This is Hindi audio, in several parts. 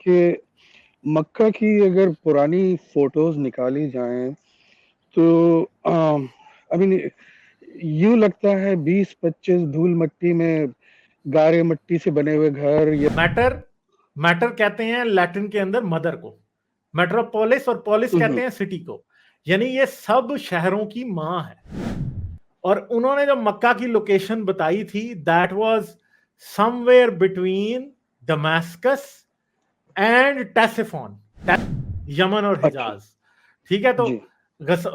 कि मक्का की अगर पुरानी फोटोज निकाली जाएं तो आई मीन यूं लगता है 20-25 धूल मट्टी में गारे मट्टी से बने हुए घर या मैटर मैटर कहते हैं लैटिन के अंदर मदर को, मेट्रोपोलिस और पोलिस कहते हैं सिटी को, यानी ये सब शहरों की मां है। और उन्होंने जो मक्का की लोकेशन बताई थी that was somewhere between Damascus and Ctesiphon, Yemen और अच्छा हिजाज। ठीक है, तो जी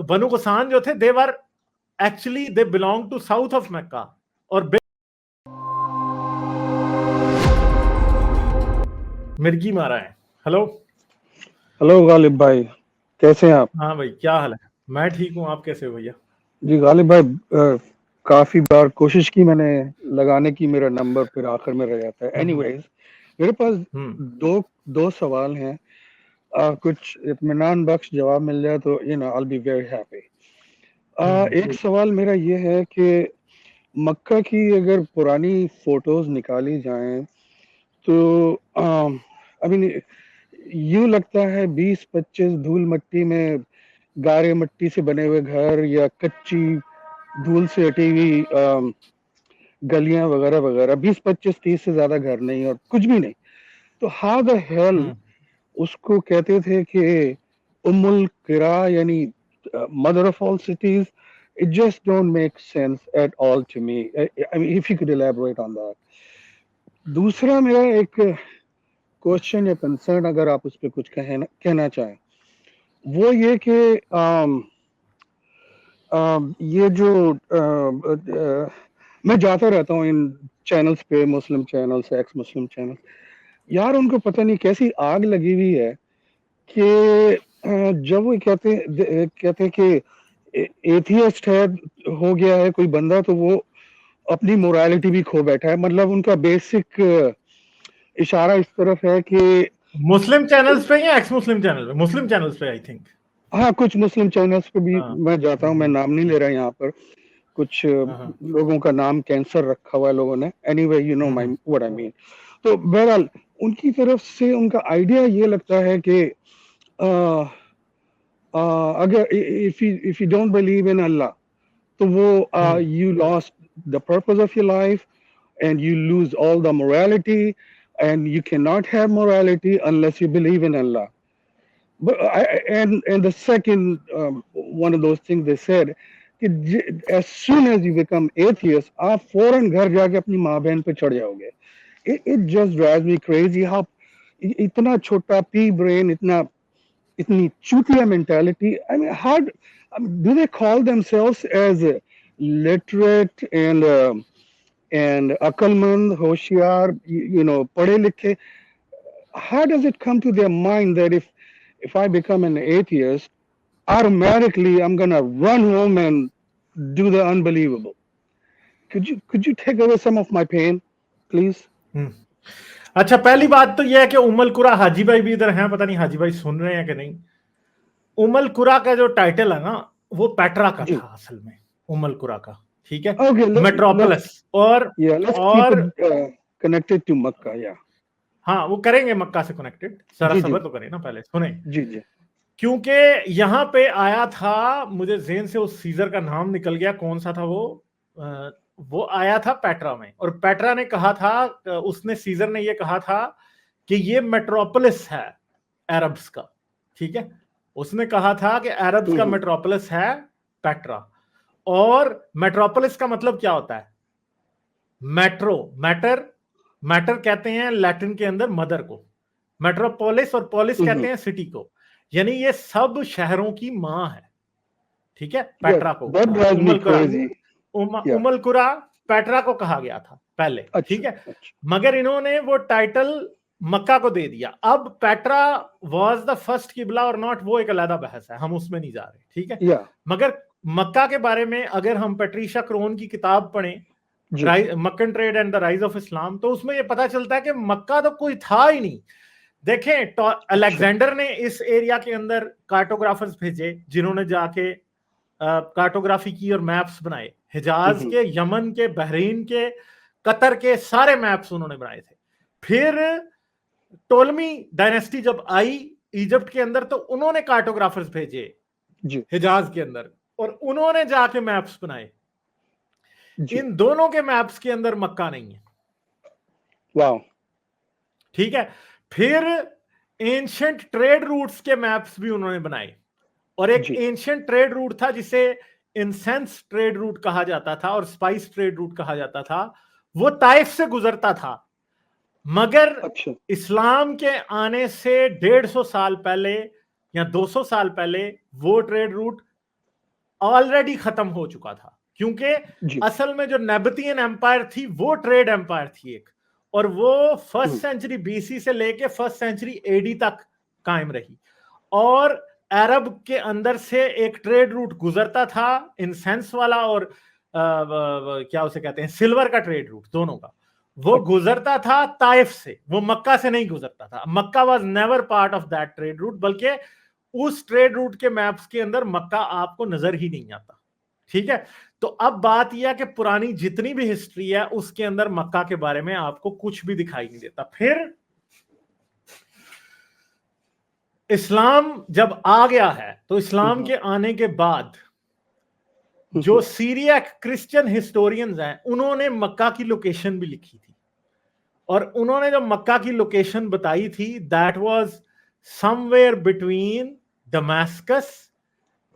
बनु गसान जो थे they were actually they belong to south of Mecca. और मिर्गी मारा है। हेलो हेलो गालिब भाई, कैसे हैं आप? हाँ भाई, क्या हाल है? मैं ठीक हूँ, आप कैसे हो भैया? जी गालिब भाई, काफी बार कोशिश की मैंने लगाने की, मेरा नंबर फिर आखिर में रह जाता है। एनीवेज, मेरे पास दो दो सवाल हैं। कुछ इत्मीनान बख्श जवाब मिल जाए तो I will be very happy. एक सवाल मेरा ये है कि मक्का की अगर पुरानी फोटोज निकाली जाएं तो आई मीन यूं लगता है 20-25 धूल मट्टी में गारे मट्टी से बने हुए घर या कच्ची धूल से हटी हुई गलियां वगैरह वगैरह, 20-25-30 से ज्यादा घर नहीं और कुछ भी नहीं। तो हाउ द हेल उसको कहते थे कि उम्मुल किरा, यानी mother of all cities. It just don't make sense at all to me. I mean if you could elaborate on that. दूसरा मेरा एक क्वेश्चन या कंसर्न, अगर आप उस पर कुछ कहना चाहें, वो ये कि ये जो मैं जाता रहता हूँ इन चैनल्स पे, मुस्लिम चैनल्स, एक्स मुस्लिम चैनल, यार उनको पता नहीं कैसी आग लगी हुई है कि जब वो कहते हैं कि एथियस्ट है, हो गया है कोई बंदा, तो वो अपनी मोरालिटी भी खो बैठा है। मतलब उनका बेसिक इशारा इस तरफ है कि मुस्लिम चैनल्स पे या एक्स मुस्लिम चैनल पे? मुस्लिम चैनल्स पे आई थिंक। हाँ, कुछ मुस्लिम चैनल्स पे भी मैं जाता हूँ, मैं नाम नहीं ले रहा यहाँ पर। कुछ लोगों का नाम कैंसर रखा हुआ है लोगों ने। Anyway, you know my what I mean. तो बहरहाल उनकी तरफ से उनका आइडिया ये लगता है कि अगर if you don't believe in Allah तो वो you lost the purpose of your life and you lose all the morality, and you cannot have morality unless you believe in Allah. But and the second one of those things they said, as soon as you become atheist, आप फौरन घर जाके अपनी माँ बहन पे चढ़ जाओगे। It just drives me crazy how इतना छोटा pea brain, इतनी चूतिया mentality. I mean, how do they call themselves as literate and अक्लमंद, होशियार, पढ़े लिखे? How does it come to their mind that if I become an atheist, automatically I'm gonna run home and do the unbelievable? Could you take away some of my pain, please? अच्छा, पहली बात तो यह है कि उम्मुल कुरा, हाजी भाई भी इधर हैं, पता नहीं हाजी भाई सुन रहे हैं कि नहीं। उम्मुल कुरा का जो टाइटल है ना, वो पेट्रा का था असल में, उम्मुल कुरा का। ठीक है, Okay, metropolis let's keep it connected to Makkah, yeah. हाँ, वो करेंगे मक्का से कनेक्टेड, जरा जी सब्र तो करें ना, पहले सुने। जी जी क्योंकि यहां पे आया था, मुझे जेहन से उस सीजर का नाम निकल गया, कौन सा था वो आया था पेट्रा में, और पेट्रा ने कहा था, उसने सीजर ने ये कहा था कि ये मेट्रोपोलिस है अरब्स का। ठीक है, उसने कहा था कि अरब्स का मेट्रोपोलिस है पेट्रा। और मेट्रोपोलिस का मतलब क्या होता है? मैटर कहते हैं लैटिन के अंदर मदर को, मेट्रोपोलिस और पोलिस कहते हैं सिटी को, यानी ये सब शहरों की मां है। ठीक है, पेट्रा को उम्मुल कुरा पेट्रा को कहा गया था पहले। ठीक है, मगर इन्होंने वो टाइटल मक्का को दे दिया। अब पेट्रा वाज द फर्स्ट किबला और नॉट, वो एक अलग बहस है, हम उसमें नहीं जा रहे। ठीक है, मगर मक्का के बारे में अगर हम पेट्रिशा क्रोन की किताब पढ़ें, Meccan trade and the rise of Islam, तो उसमें ये पता चलता है कि मक्का तो कोई था ही नहीं। देखें, अलेक्जेंडर ने इस एरिया के अंदर कार्टोग्राफर्स भेजे, जिन्होंने जाके कार्टोग्राफी की और मैप्स बनाए। हिजाज के, यमन के, बहरीन के, कतर के सारे मैप्स उन्होंने बनाए थे। फिर टोलमी डायनेस्टी जब आई इजिप्ट के अंदर तो उन्होंने कार्टोग्राफर्स भेजे हिजाज के अंदर और उन्होंने जाके मैप्स बनाए। इन दोनों के मैप्स के अंदर मक्का नहीं है। वाह, ठीक है। फिर एंशिएंट ट्रेड रूट्स के मैप्स भी उन्होंने बनाए और एक एंशिएंट ट्रेड रूट था जिसे इंसेंस ट्रेड रूट कहा जाता था और स्पाइस ट्रेड रूट कहा जाता था, वो ताइफ से गुजरता था। मगर इस्लाम के आने से 150 साल पहले या 200 साल पहले वो ट्रेड रूट ऑलरेडी खत्म हो चुका था, क्योंकि असल में जो नेबतियन एम्पायर थी वो ट्रेड एम्पायर थी एक, और वो फर्स्ट सेंचुरी बीसी से लेके फर्स्ट सेंचुरी एडी तक कायम रही। और अरब के अंदर से एक ट्रेड रूट गुजरता था, इंसेंस वाला और क्या उसे कहते हैं, सिल्वर का ट्रेड रूट, दोनों का वो गुजरता था ताइफ से, वो मक्का से नहीं गुजरता था। Mecca was never part of that trade route, बल्कि उस ट्रेड रूट के मैप्स के अंदर मक्का आपको नजर ही नहीं आता। ठीक है। तो अब बात यह है कि पुरानी जितनी भी हिस्ट्री है उसके अंदर मक्का के बारे में आपको कुछ भी दिखाई नहीं देता। फिर इस्लाम जब आ गया है तो इस्लाम के आने के बाद जो सीरियक क्रिश्चियन हिस्टोरियंस हैं उन्होंने मक्का की लोकेशन भी लिखी थी, और उन्होंने जो मक्का की लोकेशन बताई थी that was somewhere between Damascus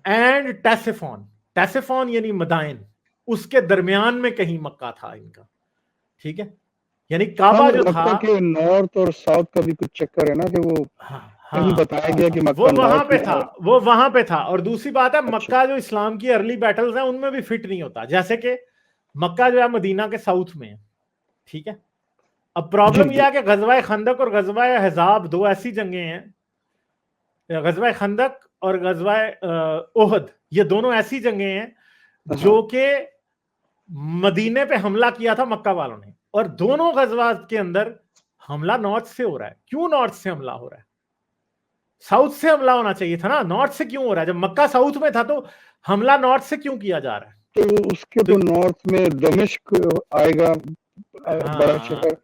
and Ctesiphon. Ctesiphon यानी मदाइन, उसके दरमियान में कहीं मक्का था इनका। ठीक है। यानी काबा जो था के नॉर्थ और साउथ का भी कुछ चक्कर है ना कि वो कहीं बताया गया कि मक्का वो वहां पे था, वो वहां पे था। और दूसरी बात है मक्का जो इस्लाम की अर्ली बैटल्स हैं उनमें भी फिट नहीं होता, जैसे कि मक्का जो है मदीना के साउथ में है। ठीक है। अब प्रॉब्लम यह है कि गजवा खंदक और गजवा हज़ाब दो ऐसी जंगें हैं, गजवा खंदक और गजवा ओहद, ये दोनों ऐसी जंगें हैं जो कि मदीने पे हमला किया था मक्का वालों ने, और दोनों गजवात के अंदर हमला नॉर्थ से हो रहा है। क्यों नॉर्थ से हमला हो रहा है? साउथ से हमला होना चाहिए था ना, नॉर्थ से क्यों हो रहा है? जब मक्का साउथ में था तो हमला नॉर्थ से क्यों किया जा रहा है? तो उसके तो नॉर्थ में दमिश्क आएगा, बड़ा शहर।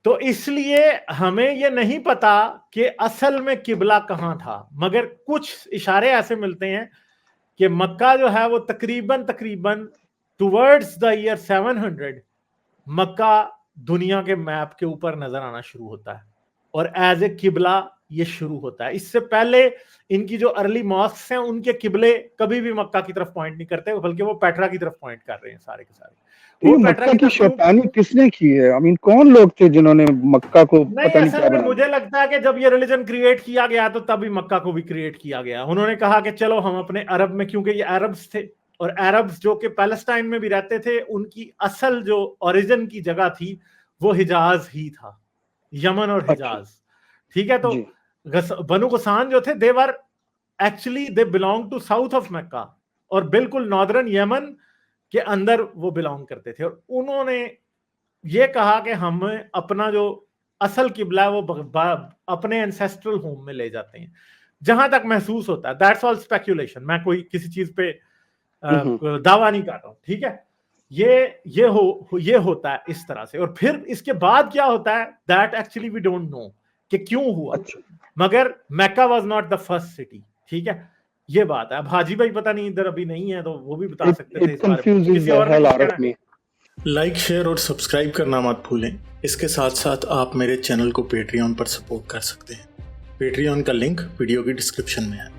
तो इसलिए हमें ये नहीं पता कि असल में किबला कहां था, मगर कुछ इशारे ऐसे मिलते हैं कि मक्का जो है वो तकरीबन टुवर्ड्स द ईयर 700 मक्का दुनिया के मैप के ऊपर नजर आना शुरू होता है और एज ए किबला ये शुरू होता है। इससे पहले इनकी जो अर्ली मॉस्क्स हैं उनके किबले कभी भी मक्का की तरफ पॉइंट नहीं करते, बल्कि वो पेट्रा की तरफ पॉइंट कर रहे हैं सारे के सारे। वो मक्का की शैतानी किसने की है? आई मीन कौन लोग थे जिन्होंने मक्का को पता नहीं क्या बनाया? मुझे लगता है कि जब ये रिलीजन क्रिएट किया गया तो तभी मक्का को भी क्रिएट किया गया। उन्होंने कहा कि चलो हम अपने अरब में, क्योंकि ये अरब्स थे और अरब्स जो कि पैलेस्टाइन में भी रहते थे, उनकी असल जो ओरिजिन की जगह थी वो हिजाज ही था, यमन और हिजाज। ठीक है। तो बनु गसान जो थे they were actually they belong to south of Mecca और बिल्कुल नॉर्दर्न यमन के अंदर वो बिलोंग करते थे, और उन्होंने ये कहा कि हम अपना जो असल किबला है वो अपने एंसेस्ट्रल होम में ले जाते हैं, जहां तक महसूस होता है। दैट्स ऑल स्पेक्यूलेशन, मैं कोई किसी चीज पे दावा नहीं कर रहा हूं। ठीक है। ये होता है इस तरह से। और फिर इसके बाद क्या होता है that actually we don't know कि क्यों हुआ। मगर Mecca was not the first city. ठीक है। ये बात है। अब हाजी भाई पता नहीं इधर अभी नहीं है तो वो भी बता सकते थे इस बारे में। किसी और ने लाइक, शेयर और सब्सक्राइब करना मत भूलें। इसके साथ साथ आप मेरे चैनल को पेट्रियन पर सपोर्ट कर सकते हैं। पेट्रियन का लिंक वीडियो की डिस्क्रिप्शन में है।